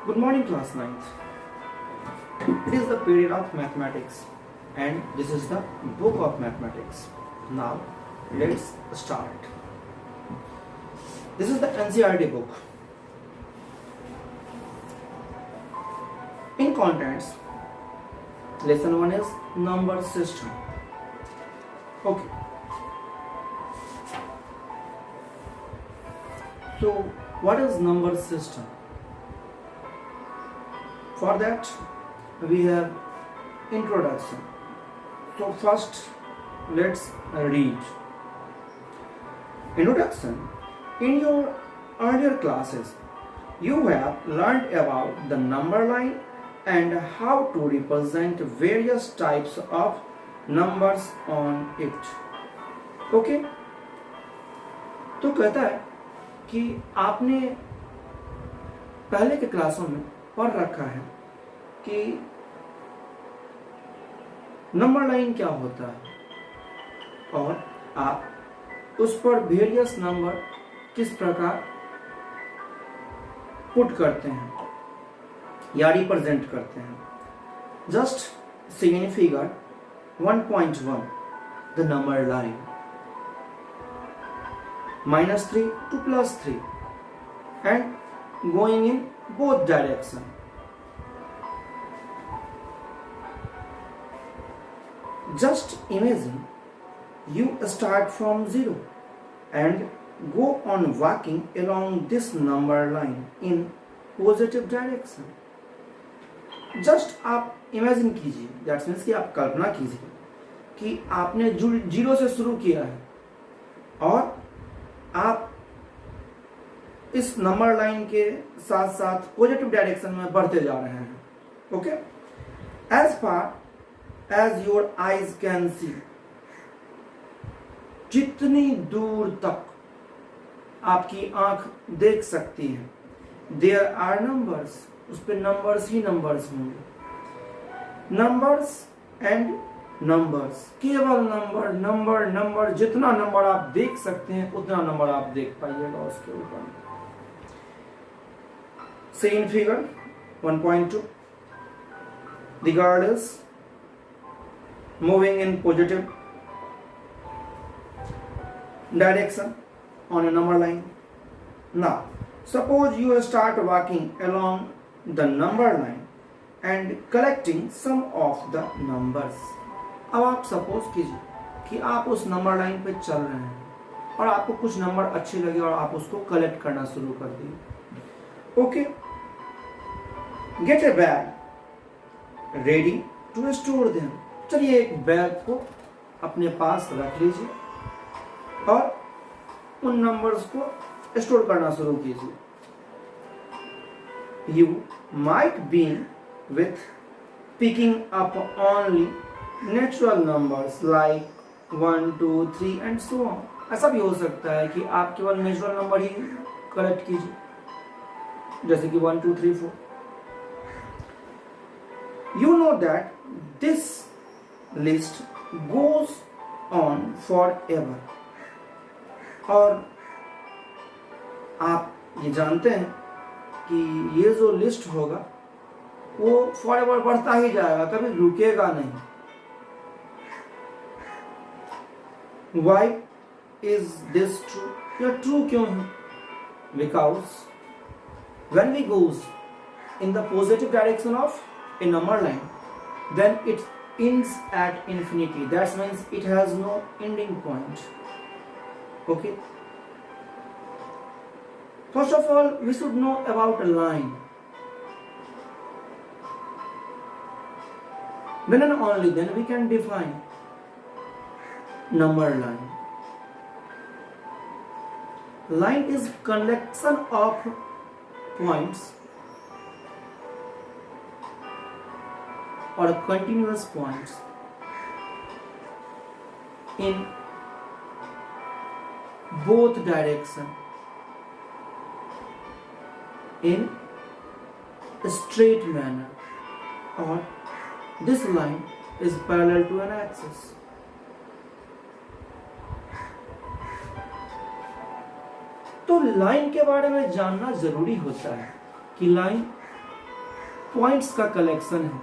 Good morning, class ninth. It is the period of mathematics, and this is the book of mathematics. Now, let's start. This is the NCERT book. In contents, lesson 1 is number system. Okay. So, what is number system? For that, we have introduction. So first, let's read. Introduction. In your earlier classes, you have learned about the number line and how to represent various types of numbers on it. Okay? तो कहता है कि आपने पहले के क्लासों में पढ़ रखा है कि नंबर लाइन क्या होता है और आप उस पर वेरियस नंबर किस प्रकार पुट करते हैं या रिप्रेजेंट करते हैं. Just see in figure 1.1 the number line -3 to +3 and going in both direction. Just imagine you start from 0 and go on walking along this number line in positive direction. Just आप imagine कीजिए, that's means कि आप कल्पना कीजिए कि आपने 0 से शुरू किया है और आप इस नंबर लाइन के साथ साथ पॉजिटिव डायरेक्शन में बढ़ते जा रहे हैं. Okay, as far as your eyes can see, जितनी दूर तक आपकी आंख देख सकती है, देयर आर नंबर्स, उस पर नंबर्स ही नंबर्स होंगे. नंबर्स एंड नंबर्स, केवल नंबर नंबर नंबर, जितना नंबर आप देख सकते हैं उतना नंबर आप देख पाइएगा उसके ऊपर. See in figure 1.2, the girl is moving in positive direction on a number line. Now, suppose you start walking along the number line and collecting some of the numbers. अब आप सपोज कीजिए कि आप उस नंबर लाइन पे चल रहे हैं और आपको कुछ नंबर अच्छे लगे और आप उसको कलेक्ट करना शुरू कर दिए. Okay, get a bag ready to store them. चलिए एक बैग को अपने पास रख लीजिए और उन नंबर्स को स्टोर करना शुरू कीजिए. You might be with picking up only natural numbers like 1, 2, 3 and so on. ऐसा भी हो सकता है कि आप केवल नेचुरल नंबर ही कलेक्ट कीजिए, जैसे कि 1, 2, 3, 4. You know that this list goes on forever. और आप ये जानते हैं कि ये जो लिस्ट होगा वो forever बढ़ता ही जाएगा, कभी रुकेगा नहीं. Why is this true? यह true क्यों है? Because when we goes in the positive direction of a number line, then it ends at infinity. That means it has no ending point. Okay, first of all we should know about a line. Then and only then we can define number line. Line is collection of points or continuous points in both direction in a straight manner, or this line is parallel to an axis. तो line के बारे में जानना जरूरी होता है कि line points का कलेक्शन है।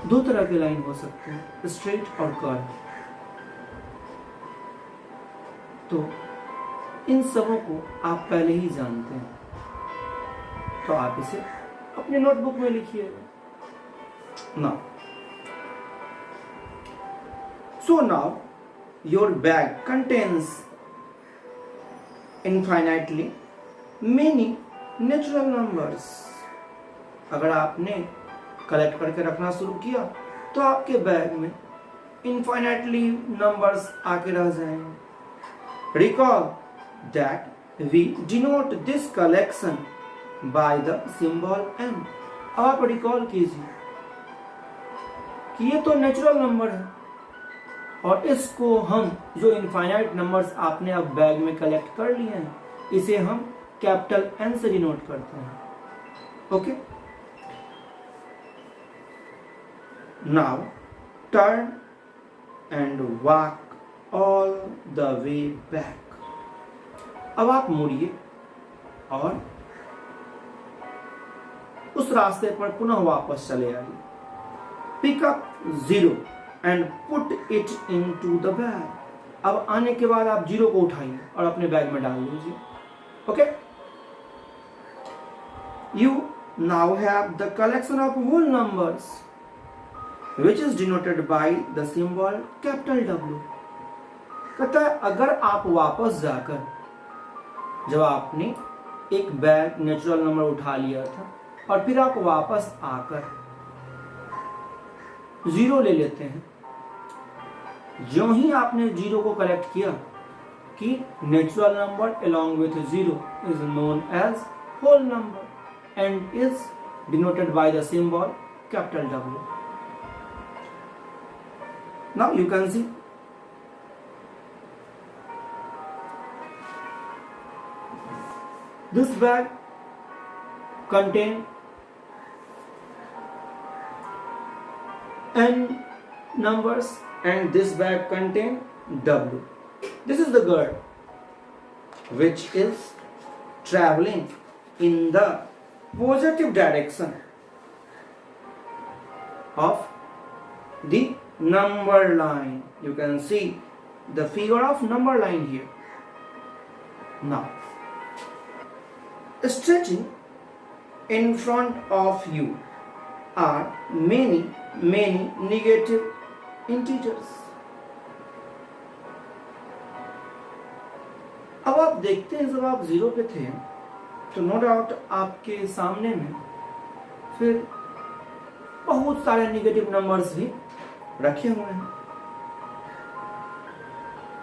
दो तरह के लाइन हो सकते हैं, स्ट्रेट और कर्व। तो इन सबों को आप पहले ही जानते हैं, तो आप इसे अपने नोटबुक में लिखिएगा ना। So now your bag contains infinitely many natural numbers. अगर आपने कलेक्ट करके रखना शुरू किया तो आपके बैग में infinitely numbers आके रह जाएंगे। Recall that we denote this collection by the symbol n. अब आप रिकॉल कीजिए कि ये तो नेचुरल नंबर है और इसको हम जो इनफाइनाइट नंबर्स आपने अब बैग में कलेक्ट कर लिए हैं, इसे हम कैपिटल एन से डिनोट करते हैं। Okay, now turn and walk all the way back. अब आप मुड़िए और उस रास्ते पर पुनः वापस चले आइए। Pick up 0 and put it into the bag. अब आने के बाद आप 0 को उठाइए और अपने बैग में डाल लीजिए। Okay, you now have the collection of whole numbers which is denoted by the symbol capital W। कहता है अगर आप वापस जाकर, जब आपने एक बैग नेचुरल नंबर उठा लिया था और फिर आप वापस आकर 0 ले लेते हैं, जो ही आपने 0 को कलेक्ट किया कि natural number along with 0 is known as whole number and is denoted by the symbol capital W. Now you can see this bag contain n numbers and this bag contain W. This is the girl which is traveling in the positive direction of the number line. You can see the figure of number line here. Now, stretching in front of you are many negative integers. अब आप देखते हैं जब आप 0 पे थे तो no doubt आपके सामने में फिर बहुत सारे नेगेटिव नंबर्स भी रखे हुए हैं।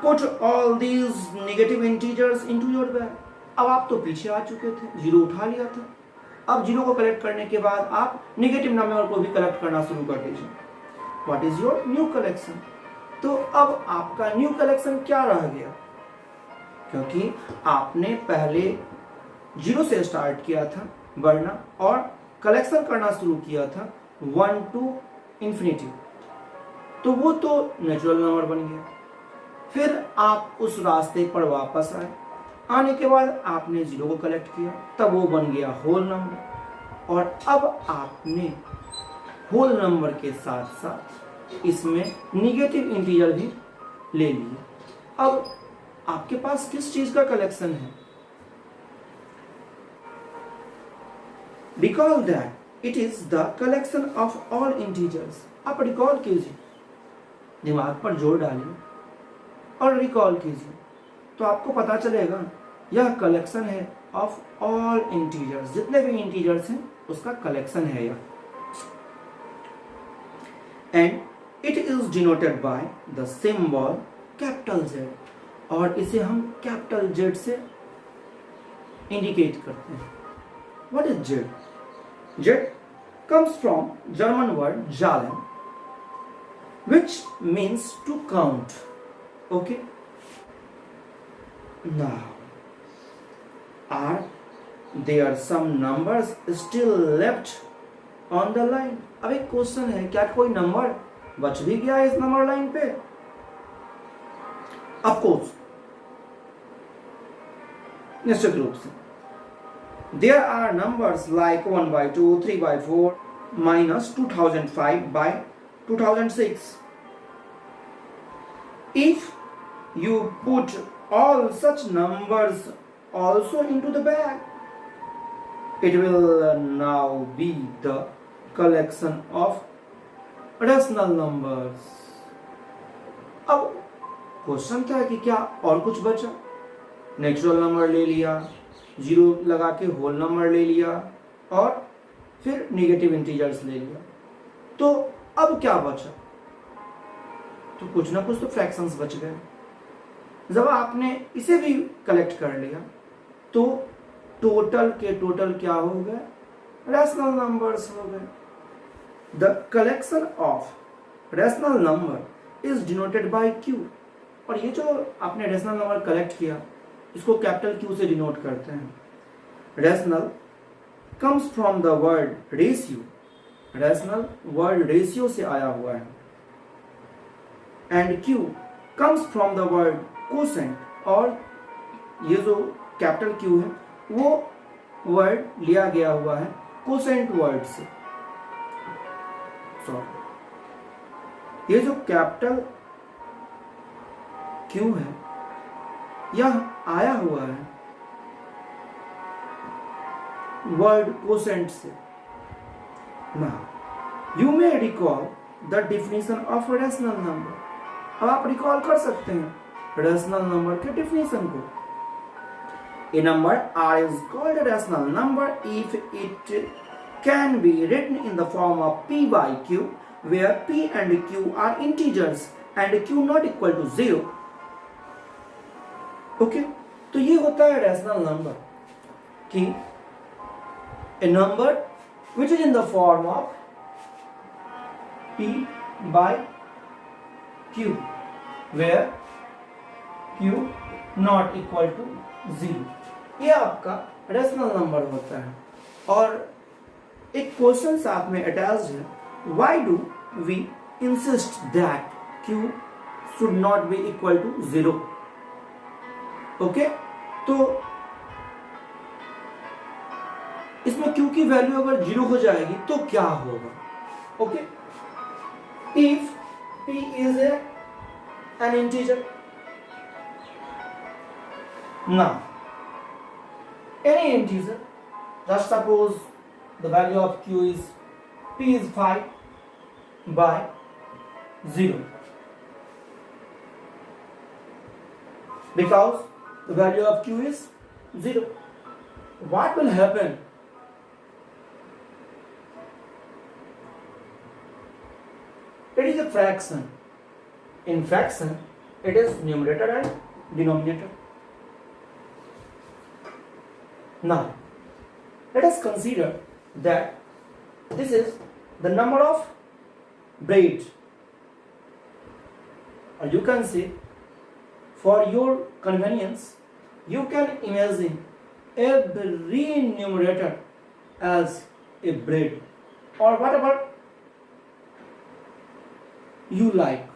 Put all these negative integers into your bag. अब आप तो पीछे आ चुके थे, 0 उठा लिया था। अब 0 को कलेक्ट करने के बाद आप नेगेटिव नंबर को भी कलेक्ट करना शुरू कर दीजिए। What is your new collection? तो अब आपका न्यू कलेक्शन क्या रह गया? क्योंकि आपने पहले 0 से स्टार्ट किया था बढ़ना और कलेक्शन करना शुरू किया था 1 to infinity, तो वो तो नेचुरल नंबर बन गया। फिर आप उस रास्ते पर वापस आए, आने के बाद आपने 0 को कलेक्ट किया, तब वो बन गया होल नंबर और अब आपने होल नंबर के साथ साथ इसमें निगेटिव इंटीजर भी ले लिए। अब आपके पास किस चीज का कलेक्शन है? Recall that it is the collection of all integers. आप रिकॉल कीजिए, दिमाग पर जोर डालिए और रिकॉल कीजिए, तो आपको पता चलेगा यह कलेक्शन है ऑफ ऑल इंटीजर्स। जितने भी इंटीजर्स हैं उसका कलेक्शन है यह। And it is denoted by the symbol capital Z, और इसे हम कैपिटल Z से इंडिकेट करते हैं। What is Z? Z comes from German word zahlen, which means to count. Okay? Now, are there some numbers still left on the line? अब एक question है, क्या कोई नंबर बच भी गया इस नंबर लाइन पे? Of course, निश्चित रूप से There are numbers like 1 by 2, 3 by 4, minus 2005 by 2006. If you put all such numbers also into the bag, it will now be the collection of rational numbers. अब question क्या है कि क्या और कुछ बचा? नेचुरल नंबर ले लिया, जीरो लगा के होल नंबर ले लिया और फिर नेगेटिव इंटीजर्स ले लिया, तो अब क्या बचा? तो कुछ ना कुछ तो फ्रैक्शंस बच गए। जब आपने इसे भी कलेक्ट कर लिया तो टोटल के टोटल क्या हो गए? रैशनल नंबर्स हो गए। The collection of rational number is denoted bye Q. और ये जो आपने रैशनल नंबर कलेक्ट किया इसको कैपिटल क्यू से डिनोट करते हैं। Rational comes from the word ratio. Rational word ratio से आया हुआ है। And Q comes from the word quotient. और ये जो कैपिटल क्यू है वो वर्ड लिया गया हुआ है कोसेंट वर्ड से। सॉरी, ये जो कैपिटल क्यू है यह आया हुआ है वर्ड कोसेंट से। Now you may recall the definition of rational number. अब आप रिकॉल कर सकते हैं रैशनल नंबर के डेफिनेशन को। A number R is called a rational number if it can be written in the form of P by Q, where P and Q are integers and Q not equal to 0. Okay? तो ये होता है rational number कि a number which is in the form of P by Q, where Q not equal to 0. ये आपका rational number होता है। और एक क्वेश्चन साथ में अटैच्ड है, why do we insist that q should not be equal to 0। Okay, तो इसमें क्यू की वैल्यू अगर 0 हो जाएगी तो क्या होगा? Okay, if p is an integer, now any integer, just suppose the value of q is p is 5 by 0, because the value of q is 0. What will happen? It is a fraction. In fraction it is numerator and denominator. Now, let us consider that this is the number of bread. Or you can say, for your convenience, you can imagine every numerator as a bread or whatever you like,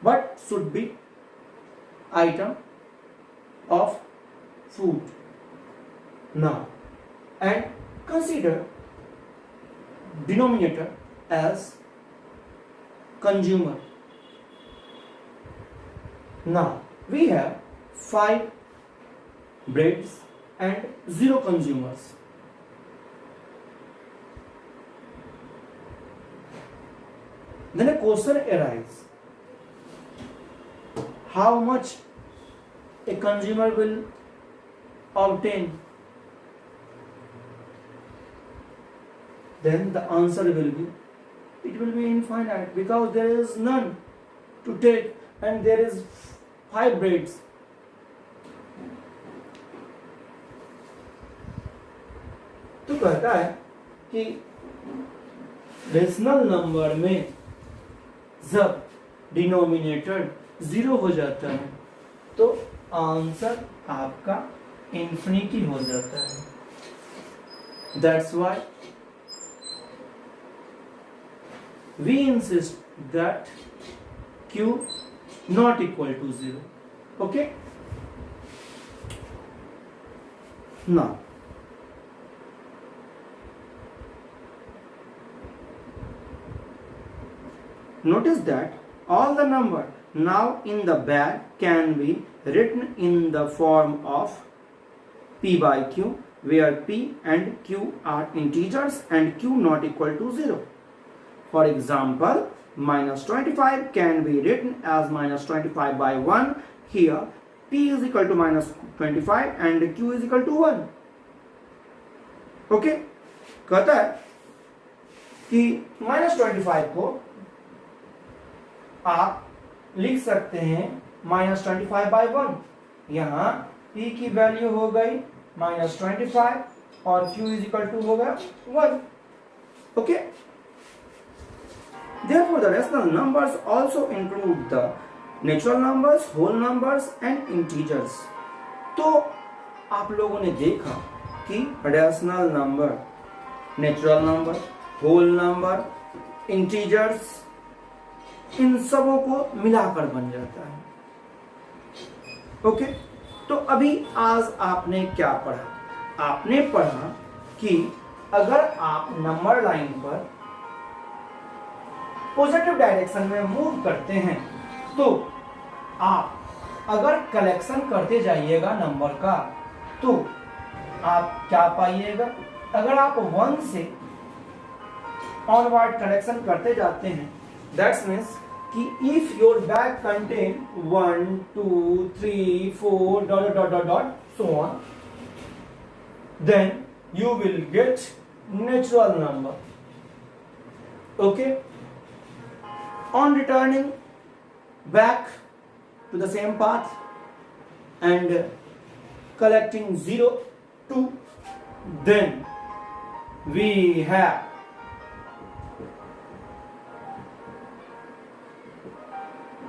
but should be item of food. Now, and consider denominator as consumer. Now, we have 5 breads and 0 consumers. Then a question arises, how much a consumer will obtain? Then the answer will be, it will be infinite, because there is none to take and there is 5 breads. तो कहता है कि rational number में जब denominator 0 हो जाता है तो आंसर आपका इंफिनिटी हो जाता है। That's why we insist that q not equal to 0. Okay, Now, notice that all the number now in the bag can be written in the form of P by Q, where P and Q are integers and Q not equal to 0. For example, minus 25 can be written as minus 25 by 1. Here P is equal to minus 25 and Q is equal to 1. Okay, कहता है कि minus 25 को आप लिख सकते हैं minus 25 by 1. यहाँ P की वैल्यू हो गई माइनस 25 और Q इज इक्वल टू होगा 1. Okay, therefore the rational numbers also include the natural numbers, whole numbers and integers. तो आप लोगों ने देखा कि rational number, natural number, whole number, integers, इन सबों को मिलाकर बन जाता है. ओके, तो अभी आज आपने क्या पढ़ा? आपने पढ़ा कि अगर आप नंबर लाइन पर पॉजिटिव डायरेक्शन में मूव करते हैं तो आप अगर कलेक्शन करते जाइएगा नंबर का तो आप क्या पाइएगा? अगर आप 1 से ऑनवर्ड कलेक्शन करते जाते हैं, दैट्स मीन्स कि if your bag contain 1 2 3 4 dot dot dot dot so on, then you will get natural number. Okay, on returning back to the same path and collecting 0 2, then we have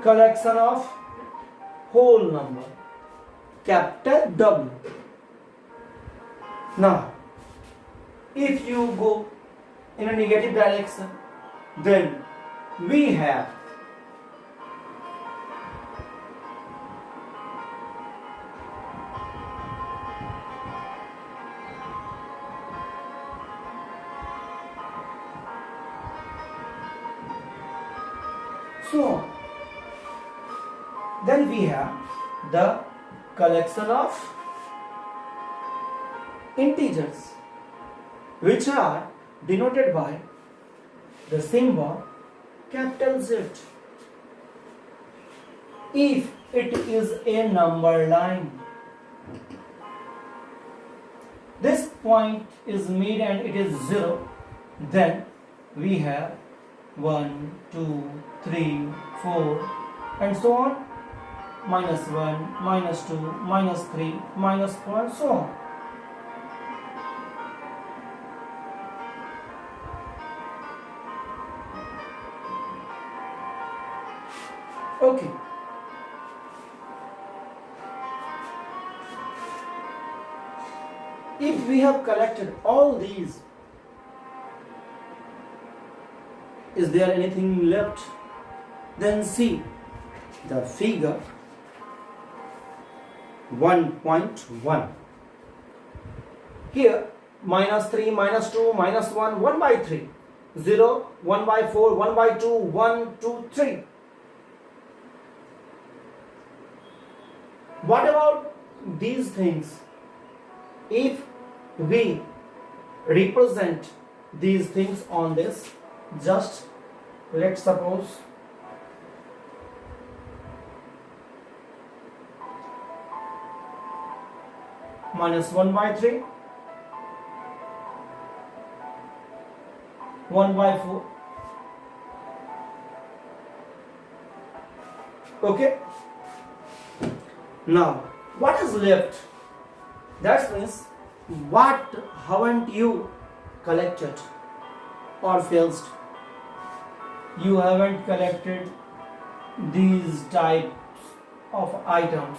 collection of whole number, capital W. Now if you go in a negative direction, then we have so then we have the collection of integers, which are denoted by the symbol capital Z. If it is a number line, this point is made and it is 0, then we have 1 2 3 4 and so on, minus 1 minus 2 minus 3 minus 4 and so on. Okay, if we have collected all these, is there anything left? Then see the figure 1.1. Here minus 3 minus 2 minus 1 1 by 3, 0 1 by 4 1 by 2 1 2 3. What about these things? If we represent these things on this, just let's suppose minus 1 by 3, 1 by 4. Okay, now what is left? That means what haven't you collected or filched? You haven't collected these types of items.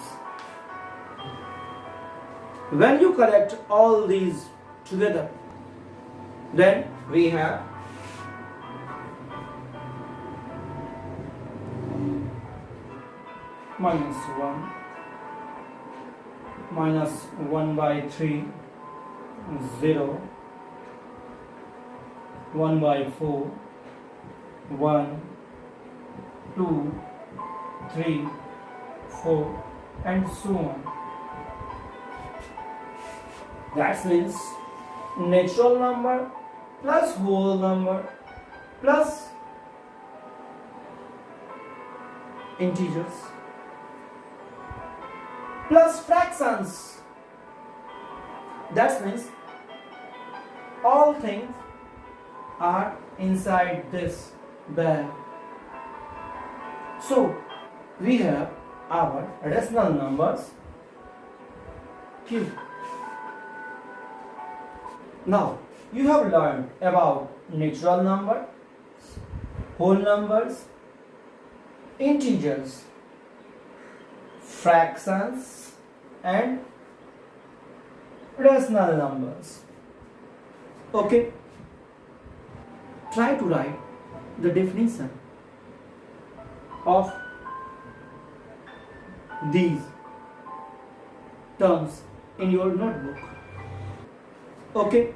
When you collect all these together, then we have minus 1 minus 1 by 3 0, 1 by 4, 1, 2, 3, 4, and so on. That means natural number plus whole number plus integers plus fractions. That means all things are inside this bag. So we have our rational numbers Q. Now you have learned about natural numbers, whole numbers, integers, fractions, and rational numbers. Okay, try to write the definition of these terms in your notebook. Okay,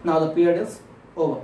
now the period is over.